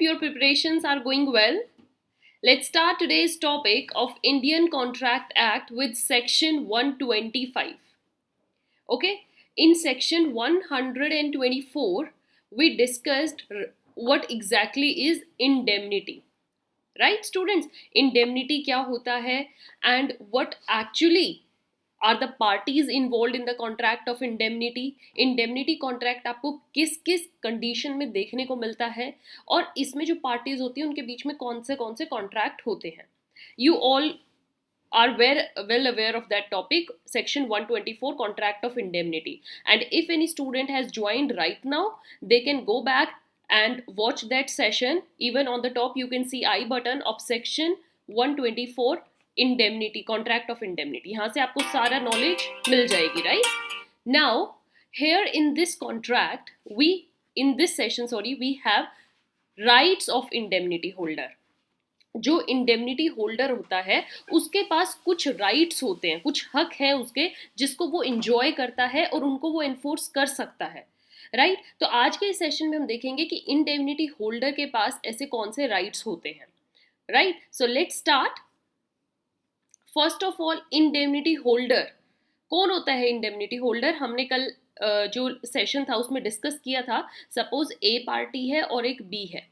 your preparations are going well. Let's start today's topic of Indian Contract Act with section 125. Okay, in section 124 we discussed what exactly is indemnity. Right students, indemnity क्या होता है and what actually are the parties involve in the contract of indemnity. Indemnity contract आपको किस किस condition में देखने को मिलता है और इसमें जो पार्टीज होती हैं उनके बीच में कौन से कॉन्ट्रैक्ट होते हैं. You all are well aware of that topic, section 124, contract of indemnity. And if any student has joined right now, they can go back and watch that session. Even on the top you can see I button of section 124, indemnity, contract of indemnity. यहाँ से आपको सारा knowledge मिल जाएगी, right? Now here in this contract in this session we have rights of indemnity holder. जो indemnity holder होता है उसके पास कुछ राइट्स होते हैं, कुछ हक है उसके जिसको वो इंजॉय करता है और उनको वो एनफोर्स कर सकता है. राइट तो आज के इस सेशन में हम देखेंगे कि इंडेमनिटी होल्डर के पास ऐसे कौन से राइट्स होते हैं. Right so let's start. First of all, indemnity holder कौन होता है? इंडेमनिटी होल्डर हमने कल जो सेशन था उसमें डिस्कस किया था. सपोज ए पार्टी है और एक बी है.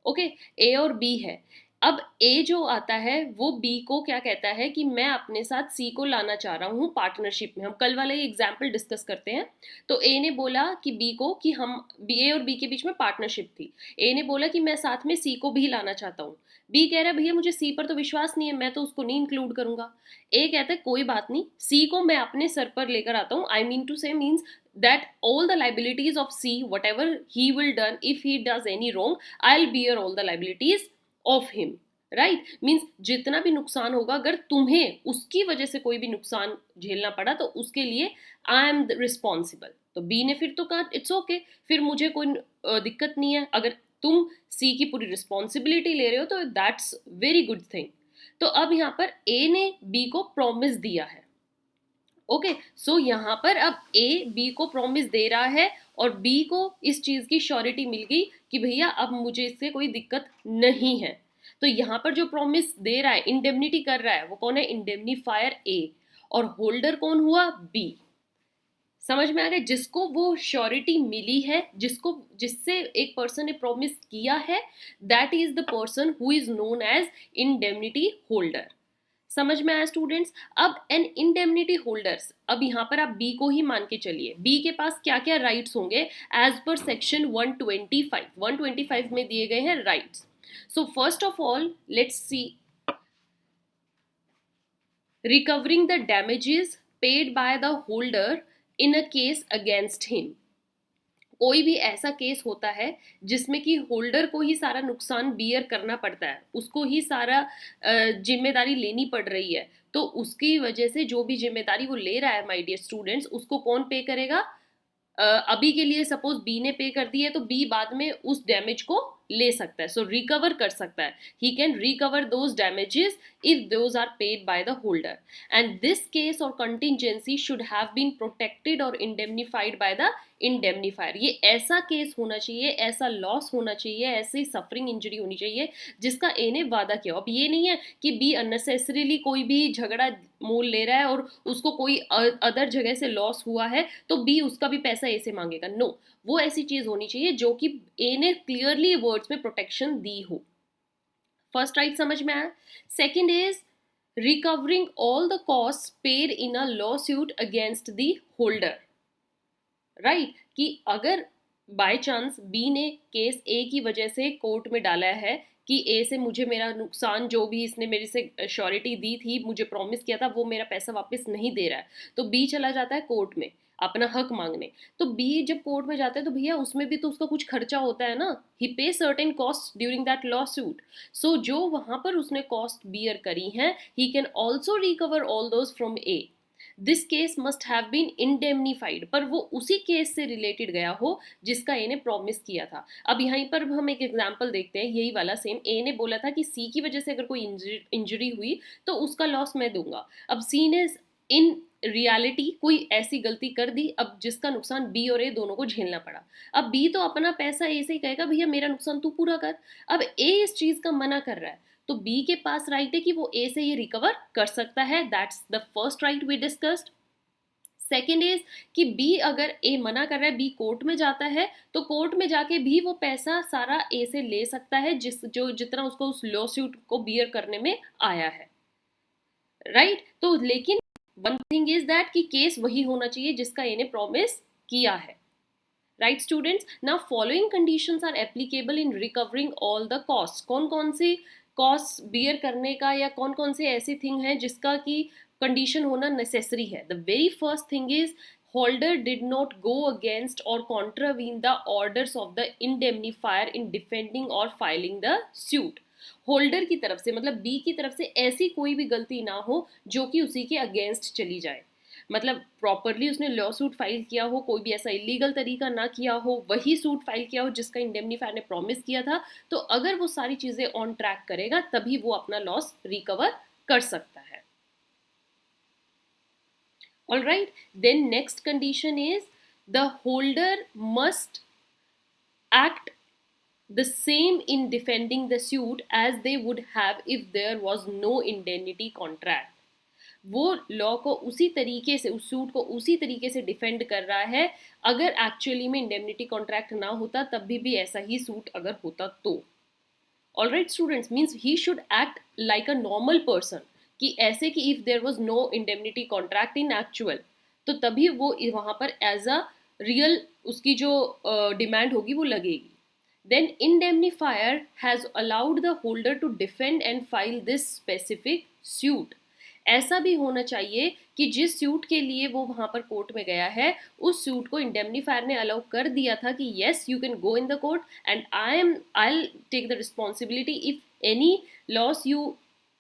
ओके, ए और बी है. अब ए जो आता है वो बी को क्या कहता है कि मैं अपने साथ सी को लाना चाह रहा हूँ पार्टनरशिप में. हम कल वाला ये एग्जाम्पल डिस्कस करते हैं. तो ए ने बोला कि बी को कि हम ए और बी के बीच में पार्टनरशिप थी. ए ने बोला कि मैं साथ में सी को भी लाना चाहता हूँ. बी कह रहा है भैया मुझे सी पर तो विश्वास नहीं है, मैं तो उसको नहीं इंक्लूड करूंगा. ए कहता है कोई बात नहीं, सी को मैं अपने सर पर लेकर आता हूँ. आई मीन टू से means that all the liabilities of C, whatever he will done, if he does any wrong, I'll bear all the liabilities of him. Right means जितना भी नुकसान होगा, अगर तुम्हें उसकी वजह से कोई भी नुकसान झेलना पड़ा तो उसके लिए आई एम रिस्पॉन्सिबल. तो बी ने फिर तो कहा इट्स ओके, फिर मुझे कोई दिक्कत नहीं है. अगर तुम सी की पूरी रिस्पॉन्सिबिलिटी ले रहे हो तो दैट्स वेरी गुड थिंग. तो अब यहाँ पर ए ने बी को प्रॉमिस दिया है. ओके सो यहाँ पर अब ए बी को प्रॉमिस दे रहा है और बी को इस चीज की श्योरिटी मिल गई कि भैया अब मुझे इससे कोई दिक्कत नहीं है. तो यहाँ पर जो प्रॉमिस दे रहा है, इंडेमनिटी कर रहा है, वो कौन है? इंडेमनीफायर ए. और होल्डर कौन हुआ? बी. समझ में आ गया? जिसको वो श्योरिटी मिली है, जिससे एक पर्सन ने प्रॉमिस किया है, that is the person who is known as indemnity holder. समझ में आया स्टूडेंट्स? अब एन इंडेमनिटी होल्डर्स, अब यहाँ पर आप बी को ही मान के चलिए. बी के पास क्या क्या राइट्स होंगे एज पर सेक्शन 125 में दिए गए हैं rights. So first of all, let's see recovering the damages paid by the holder in a case against him. कोई भी ऐसा केस होता है जिसमें कि होल्डर को ही सारा नुकसान बियर करना पड़ता है, उसको ही सारा जिम्मेदारी लेनी पड़ रही है, तो उसकी वजह से जो भी जिम्मेदारी वो ले रहा है माय डियर स्टूडेंट्स, उसको कौन पे करेगा? अभी के लिए सपोज बी ने पे कर दी है तो बी बाद में उस डैमेज को ले सकता है, सो रिकवर कर सकता है. He can recover those damages if those are paid by the holder. And this case or contingency should have been protected or indemnified by the indemnifier. ये ऐसा केस होना चाहिए, ऐसा लॉस होना चाहिए, ऐसी सफरिंग इंजरी होनी चाहिए जिसका ए ने वादा किया. अब ये नहीं है कि बी अननेसेसरीली कोई भी झगड़ा मोल ले रहा है और उसको कोई अदर जगह से लॉस हुआ है तो बी उसका भी पैसा ए से मांगेगा. नो, वो ऐसी चीज होनी चाहिए जो कि ए ने क्लियरली वर्ड्स में प्रोटेक्शन दी हो. फर्स्ट राइट समझ में आया. Second is recovering all the cost paid in a law suit against the holder. Right कि अगर बाय चांस बी ने केस ए की वजह से कोर्ट में डाला है कि ए से मुझे मेरा नुकसान, जो भी इसने मेरे से श्योरिटी दी थी, मुझे प्रॉमिस किया था, वो मेरा पैसा वापस नहीं दे रहा है, तो बी चला जाता है कोर्ट में अपना हक मांगने. तो बी जब कोर्ट में जाता है तो भैया उसमें भी तो उसका कुछ खर्चा होता है ना. He pay certain cost during that lawsuit. So जो वहां पर उसने कॉस्ट बियर करी हैं, he can also recover all those from A. This case must have been indemnified, पर वो उसी केस से रिलेटेड गया हो जिसका ए ने प्रॉमिस किया था. अब यहीं पर हम एक एग्जांपल देखते हैं, यही वाला सेम. ए ने बोला था कि सी की वजह से अगर कोई इंजरी हुई तो उसका लॉस मैं दूंगा. अब सी ने इन रियलिटी कोई ऐसी गलती कर दी अब जिसका नुकसान बी और ए दोनों को झेलना पड़ा। अब बी तो अपना पैसा ए से ही कहेगा भैया मेरा नुकसान तू पूरा कर। अब ए इस चीज का मना कर रहा है तो बी के पास राइट है कि वो ए से ये रिकवर कर सकता है। That's the first right we discussed. Second is कि बी अगर ए मना कर रहा है, बी कोर्ट में जाता है तो कोर्ट में जाके भी वो पैसा सारा ए से ले सकता है जितना उसको उस लॉ सूट को बियर करने में आया है। राइट तो लेकिन वन थिंग इज दैट कि केस वही होना चाहिए जिसका ए ने प्रॉमिस किया है। Right students, now following conditions are applicable in recovering all the cost. कौन कौन से कॉस्ट बियर करने का या कौन कौन से ऐसी थिंग है जिसका की कंडीशन होना नेसेसरी है। The very first thing is holder did not go against or contravene the orders of the indemnifier in defending or filing the suit. Holder की तरफ से मतलब बी की तरफ से ऐसी कोई भी गलती ना हो जो कि उसी के अगेंस्ट चली जाए। मतलब प्रॉपरली उसने लॉ सूट फाइल किया हो, कोई भी ऐसा इलीगल तरीका ना किया हो, वही सूट फाइल किया हो जिसका इंडेमनीफायर ने प्रॉमिस किया था। तो अगर वो सारी चीजें ऑन ट्रैक करेगा तभी वो अपना लॉस रिकवर कर सकता है। All right, then next condition is the holder must act the same in defending the suit as they would have if there was no indemnity contract. वो लॉ को उसी तरीके से उस सूट को उसी तरीके से डिफेंड कर रहा है अगर एक्चुअली में इंडेमनिटी कॉन्ट्रैक्ट ना होता तब भी ऐसा ही सूट अगर होता तो। Alright students, means he should act like a normal person कि ऐसे कि if there was no indemnity contract in actual तो तभी वो वहां पर एज अ रियल उसकी जो डिमांड होगी वो लगेगी। Then indemnifier has allowed the holder to defend and file this specific suit. ऐसा भी होना चाहिए कि जिस सूट के लिए वो वहां पर कोर्ट में गया है उस सूट को इंडेमनीफायर ने अलाउ कर दिया था कि yes you can go in the court and I'll take the responsibility if any loss you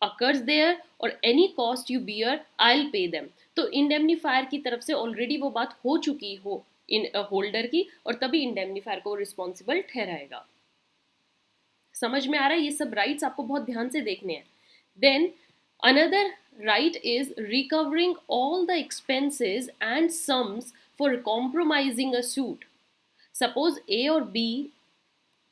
occurs there or any cost you bear I'll pay them। तो इंडेमनीफायर की तरफ से ऑलरेडी वो बात हो चुकी हो इन होल्डर की और तभी इंडेमनीफायर को रिस्पॉन्सिबल ठहराएगा। समझ में आ रहा है? ये सब राइट्स आपको बहुत ध्यान से देखने हैं। Then another right is recovering all the expenses and sums for compromising a suit। Suppose A और बी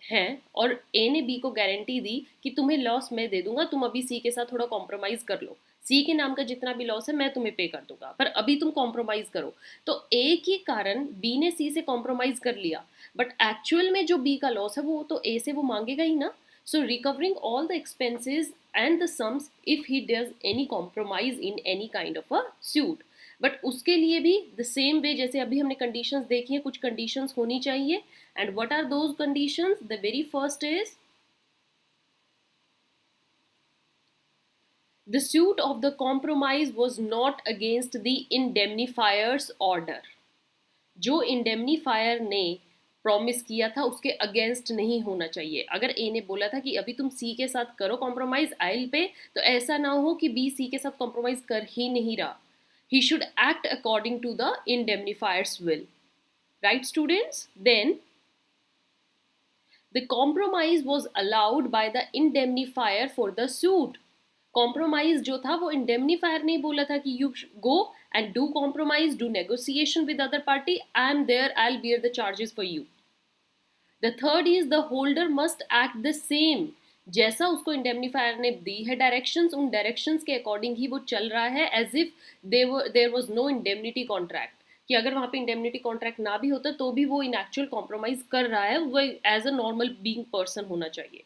हैं और ए ने बी को गारंटी दी कि तुम्हें लॉस मैं दे दूंगा, तुम अभी सी के साथ थोड़ा कॉम्प्रोमाइज कर लो, सी के नाम का जितना भी लॉस है मैं तुम्हें पे कर दूंगा पर अभी तुम कॉम्प्रोमाइज करो। तो ए के कारण बी ने सी से कॉम्प्रोमाइज कर लिया बट एक्चुअल में जो बी का लॉस है वो तो ए से वो मांगेगा ही ना। So recovering all the expenses and the sums if he does any compromise in any kind of a suit. But उसके लिए भी द सेम वे जैसे अभी हमने कंडीशंस देखी है, कुछ कंडीशंस होनी चाहिए। And what are those conditions? The very first is the suit of the compromise was not against the indemnifier's order। जो इंडेमनीफायर ने प्रॉमिस किया था उसके अगेंस्ट नहीं होना चाहिए। अगर ए ने बोला था कि अभी तुम सी के साथ करो कॉम्प्रोमाइज आई पे, तो ऐसा ना हो कि बी सी के साथ कॉम्प्रोमाइज कर ही नहीं रहा। He should act according to the indemnifier's will. Right students, then the compromise was allowed by the indemnifier for the suit. Compromise जो था वो इंडेमनीफायर ने बोला था कि you go and do compromise, do negotiation with other party, I am there, I will bear the charges for you. The third is the holder must act the same. जैसा उसको indemnifier ने दी है directions, उन directions के according ही वो चल रहा है as if there was no indemnity contract. कि अगर वहां पे इंडेमनिटी कॉन्ट्रैक्ट ना भी होता तो भी वो इन एक्चुअल कॉम्प्रोमाइज कर रहा है, वो as a normal being person होना चाहिए।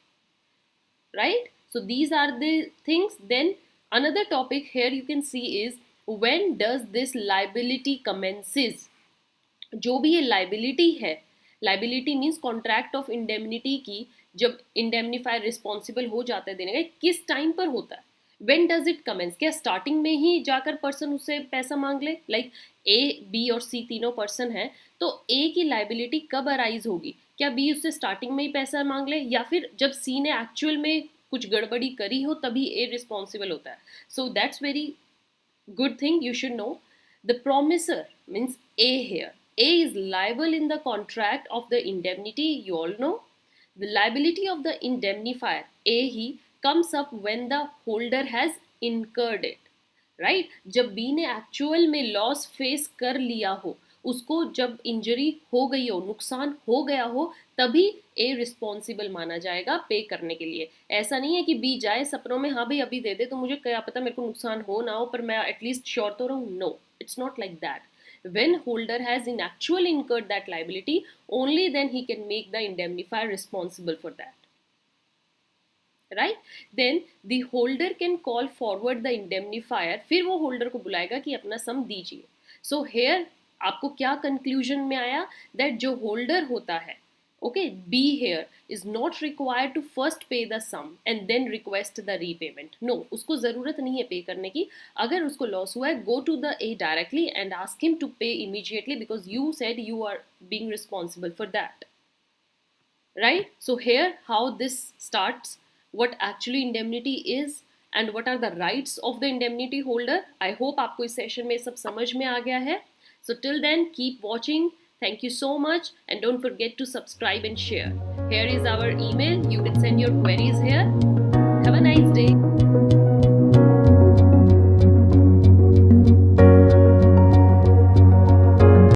Right? So these are the things. Then another topic here you can see is when does this liability commences। जो भी ये liability है, liability means contract of indemnity की जब indemnifier responsible हो जाता है देने का, किस टाइम पर होता है? When does it commence? क्या स्टार्टिंग में ही जाकर पर्सन उससे पैसा मांग ले? लाइक ए बी और सी तीनों पर्सन हैं तो ए की लाइबिलिटी कब अराइज होगी? क्या बी उससे स्टार्टिंग में ही पैसा मांग ले या फिर जब सी ने एक्चुअल में कुछ गड़बड़ी करी हो तभी ए रिस्पॉन्सिबल होता है? So that's very good thing you should know. The promisor means A here, A is liable in the contract of the indemnity, you all know. The liability of the indemnifier A he comes up when the holder has incurred it। Right जब B ने actual में loss face कर लिया हो, उसको जब injury हो गई हो, नुकसान हो गया हो, तभी ए रिस्पॉन्सिबल माना जाएगा पे करने के लिए। ऐसा नहीं है कि बी जाए सपनों में हाँ भाई अभी दे दे तो मुझे क्या पता मेरे को नुकसान हो ना हो पर मैं एटलीस्ट श्योर तो रहूं। No, it's not like that. when holder has in actual incurred that liability, only then he can make the indemnifier responsible for that, right? Then the holder can call forward the indemnifier, फिर वो holder को बुलाएगा कि अपना सम दीजिए। so here आपको क्या conclusion में आया, that जो holder होता है, okay, B here is not required to first pay the sum and then request the repayment. No, उसको ज़रूरत नहीं है पे करने की। अगर उसको लॉस हुआ है, go to the A directly and ask him to pay immediately because you said you are being responsible for that, right? So here how this starts, what actually indemnity is and what are the rights of the indemnity holder. I hope आपको इस session में सब समझ में आ गया है। So till then keep watching. Thank you so much and don't forget to subscribe and share. Here is our email. You can send your queries here. Have a nice day.